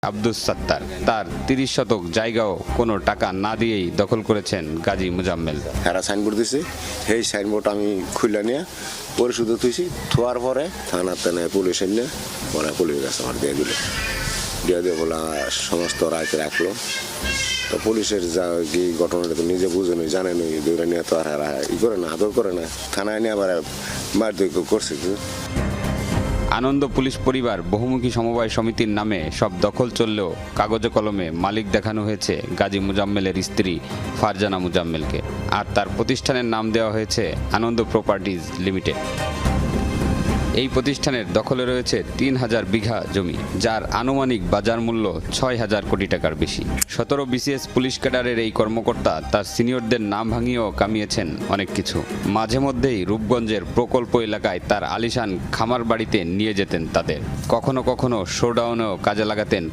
আব্দুস সাত্তার তার ৩০ শতক জায়গাও কোনো টাকা না দিয়েই দখল করেছেন গাজী মুজাম্মেল। হেরা সাইনবোর্ড দিছে, সেই সাইনবোর্ড আমি খুলে নিয়ে পরিশোধ থুইছি, থোয়ার পরে থানাতে নেয় পুলিশ এনে পরে পুলিশ কাছে আমার দিয়ে দিয়ে বলা সমস্ত রায় রাখলো। তো পুলিশের যা কি ঘটনাটা তো নিজে বুঝেনি জানেনি, দূরে নিয়ে তো আর ই করে না, আদর করে না, থানায় নিয়ে আবার মারধর করছে। আনন্দ পুলিশ পরিবার বহুমুখী সমবায় সমিতির নামে সব দখল চললেও কাগজে কলমে মালিক দেখানো হয়েছে গাজী মুজাম্মেলের স্ত্রী ফারজানা মুজাম্মেলকে, আর তার প্রতিষ্ঠানের নাম দেওয়া হয়েছে আনন্দ প্রপার্টিজ লিমিটেড। এই প্রতিষ্ঠানের দখলে রয়েছে ৩,০০০ বিঘা জমি, যার আনুমানিক বাজার মূল্য ৬,০০০ কোটি টাকার বেশি। ১৭ বিসিএস পুলিশ ক্যাডারের এই কর্মকর্তা তার সিনিয়রদের নাম ভাঙিয়েও কামিয়েছেন অনেক কিছু। মাঝে মধ্যেই রূপগঞ্জের প্রকল্প এলাকায় তার আলিশান খামার বাড়িতে নিয়ে যেতেন তাদের, কখনো কখনো শোডাউনেও কাজে লাগাতেন